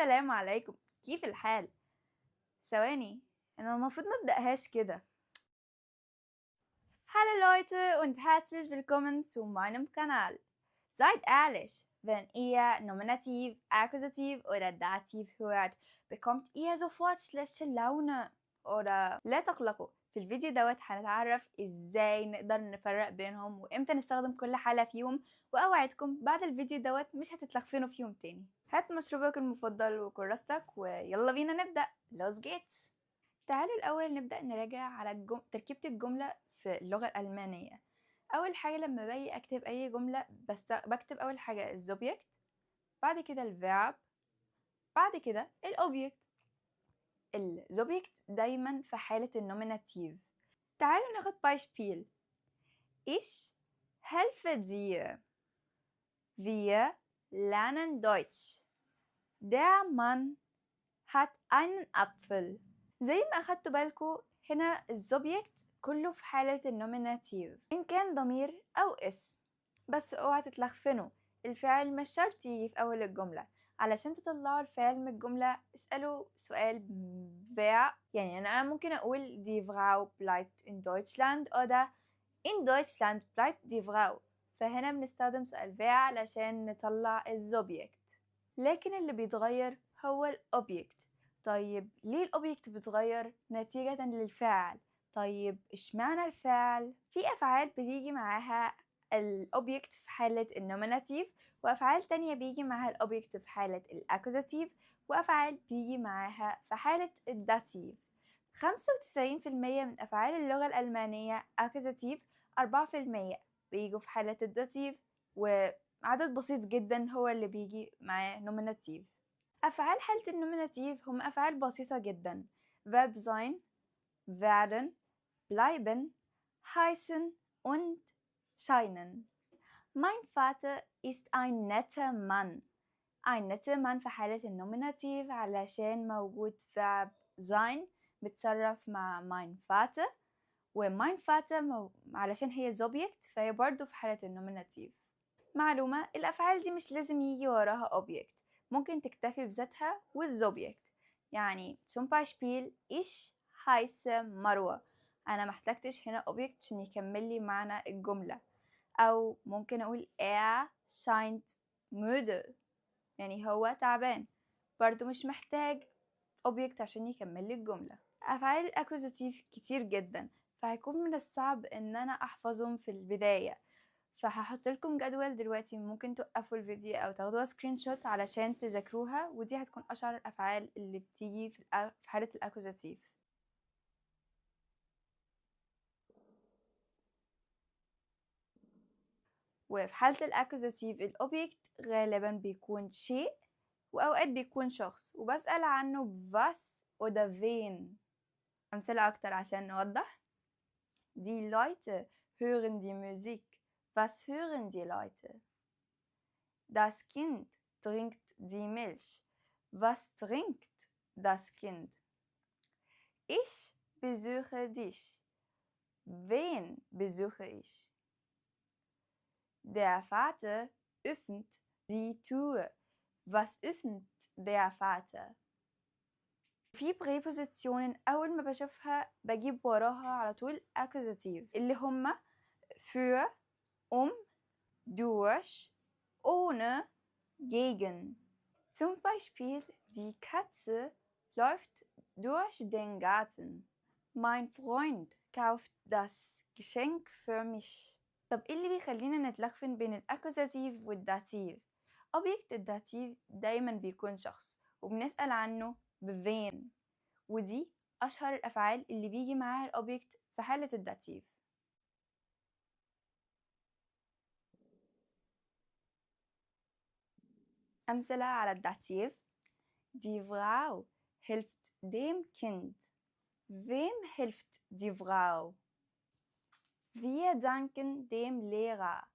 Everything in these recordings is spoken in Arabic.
السلام عليكم، كيف الحال؟ ثواني، أنا المفروض مبدأهاش كده. Hallo Leute und herzlich willkommen zu meinem Kanal. Seid ehrlich, wenn ihr Nominativ, Akkusativ oder Dativ hört, bekommt ihr sofort schlechte Laune oder لا تقلقوا. في الفيديو دوت هنتعرف ازاي نقدر نفرق بينهم وامتى نستخدم كل حالة فيهم، واوعدكم بعد الفيديو دوت مش هتتلخفنوا فيهم تاني. هات مشروبك المفضل وكراستك ويلا بينا نبدأ. Los geht's. تعالوا الأول نبدأ نراجع على تركيبة الجملة في اللغة الألمانية. أول حاجة لما باجي أكتب أي جملة بكتب أول حاجة السوبجكت، بعد كده الفيرب، بعد كده الأوبجكت. السوبجكت دايما في حالة النوميناتيف. تعالوا ناخد Beispiel. Ich helfe dir. Wir lernen Deutsch. Der Mann hat einen Apfel. زي ما أخدتوا بالكوا هنا السوبجكت كله في حالة النوميناتيف إن كان ضمير أو اسم. بس اوعى تتلخفنوا، الفعل مش شرط يجي في أول الجملة. علشان تطلعوا الفعل من الجملة اسألوا سؤال wer. يعني أنا ممكن أقول die Frau bleibt in Deutschland oder in Deutschland bleibt die Frau. فهنا بنستخدم سؤال wer علشان نطلع السوبجكت، لكن اللي بيتغير هو الأوبجكت. طيب ليه الأوبجكت بيتغير؟ نتيجة للفعل. طيب اشمعنى الفعل؟ في أفعال بتيجي معاها الأوبجكت في حالة النوميناتيف، وأفعال تانية بيجي معاها الأوبجكت في حالة الأكوزاتيف، وأفعال بيجي معاها في حالة الداتيف. 95% من أفعال اللغة الألمانية أكوزاتيف، 4% بيجوا في حالة الداتيف، وعدد بسيط جدا هو اللي بيجي معاه نوميناتيف. أفعال حالة النوميناتيف هم أفعال بسيطة جدا: verb sein, werden, bleiben, heißen und scheinen. Mein Vater ist ein netter Mann. ein netter Mann في حالة النوميناتيف علشان موجود verb sein بتصرف مع mein Vater، و mein Vater علشان هي subject فهي برضو في حالة النوميناتيف. معلومة: الأفعال دي مش لازم يجي وراها object، ممكن تكتفي بذاتها والسوبجكت. يعني zum Beispiel ich heiße مروة، أنا محتاجتش هنا object عشان يكمل لي معنى الجملة. أو ممكن أقول er scheint müde، يعني هو تعبان، برضو مش محتاج object عشان يكمل لي الجملة. أفعال الأكوزاتيف كتير جدا، فهيكون من الصعب إن أنا أحفظهم في البداية، فهحط لكم جدول دلوقتي ممكن توقفوا الفيديو او تاخدوها سكرين شوت علشان تذاكروها، ودي هتكون اشهر الافعال اللي بتيجي في حالة الاكوزاتيف. وفي حالة الاكوزاتيف الاوبجكت غالبا بيكون شيء واوقات بيكون شخص، وبسأل عنه was oder wen. امثلة اكتر عشان نوضح: Die Leute hören die Musik. Was hören die Leute? Das Kind trinkt die Milch. Was trinkt das Kind? Ich besuche dich. Wen besuche ich? Der Vater öffnet die Tür. Was öffnet der Vater? في prepositionen أول ما بشوفها بجيب وراها على طول accusative اللي هما für, durch, ohne, gegen. Zum Beispiel: Die Katze läuft durch den Garten. Mein Freund kauft das Geschenk für mich. طب ايه اللي بيخلينا نتلخفن بين الاكوزاتيف والداتيف؟ object الداتيف دايما بيكون شخص وبنسأل عنه بفين، ودي اشهر الافعال اللي بيجي معاها الاوبجكت في حالة الداتيف. أمثلة على الداتيف: Die Frau hilft dem Kind. Wem hilft die Frau? Wir danken dem Lehrer.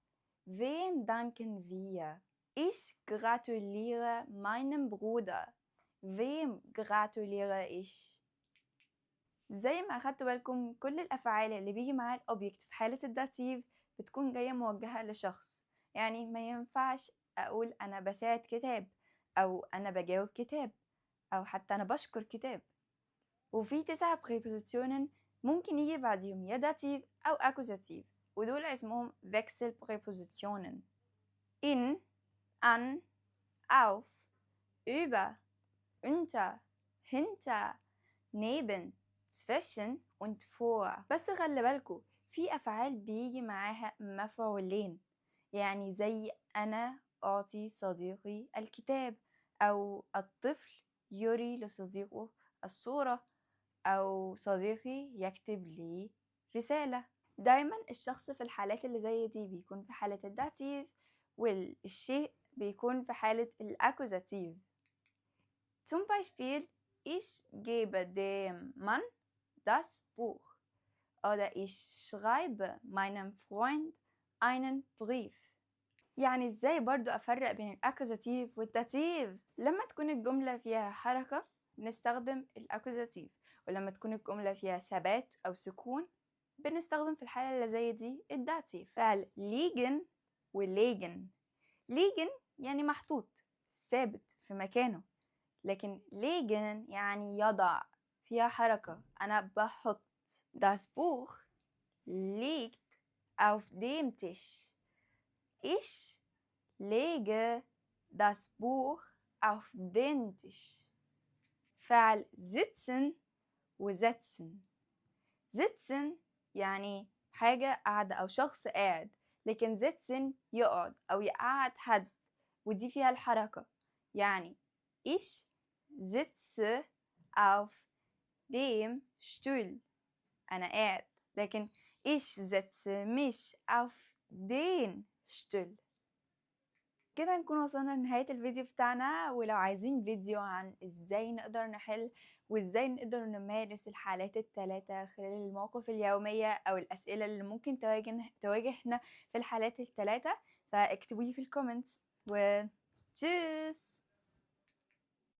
Wem danken wir? Ich gratuliere meinem Bruder. Wem gratuliere ich? زي ما أخدتوا بالكم كل الأفعال اللي بيجي معاها الأوبجكت في حالة الداتيف بتكون جاية موجهة لشخص. يعني ما ينفعش أقول أنا بساعد كتاب أو أنا بجاوب كتاب، أو حتى أنا بشكر كتاب. وفي 9 prepositionen ممكن يجي بعديهم يا داتيف أو أكوزاتيف، ودول اسمهم Wechselpräpositionen. In, an, auf, über, unter, hinter, neben, zwischen und vor. بس خلي بالكوا في أفعال بيجي معاها مفعولين، يعني زي أنا أعطي صديقي الكتاب، أو الطفل يري لصديقه الصورة، أو صديقي يكتب لي رسالة. دايما الشخص في الحالات اللي زي دي بيكون في حالة الداتيف، والشيء بيكون في حالة الأكوزاتيف. Zum Beispiel, ich gebe dem Mann das Buch. Oder ich schreibe meinem Freund einen Brief. يعني ازاي برضو افرق بين الاكوزاتيف والداتيف؟ لما تكون الجملة فيها حركة بنستخدم الاكوزاتيف، ولما تكون الجملة فيها ثبات او سكون بنستخدم في الحالة اللي زي دي الداتيف. فعل liegen وليجن. liegen يعني محطوط ثابت في مكانه، لكن legen يعني يضع، فيها حركة، أنا بحط. Das Buch liegt auf dem Tisch. Ich lege das Buch auf den Tisch. فعل sitzen وsetzen. sitzen يعني حاجة قاعدة أو شخص قاعد، لكن sitzen يقعد أو يقعد حد، ودي فيها الحركة. يعني ich sitze auf dem Stuhl، أنا قاعد، لكن ich setze mich auf den Stuhl. كده نكون وصلنا لنهاية الفيديو بتاعنا. ولو عايزين فيديو عن ازاي نقدر نحل وازاي نقدر نمارس الحالات الثلاثة خلال المواقف اليومية او الاسئلة اللي ممكن تواجهنا في الحالات الثلاثة، فاكتبوا لي في الكومنتس. و تشيس.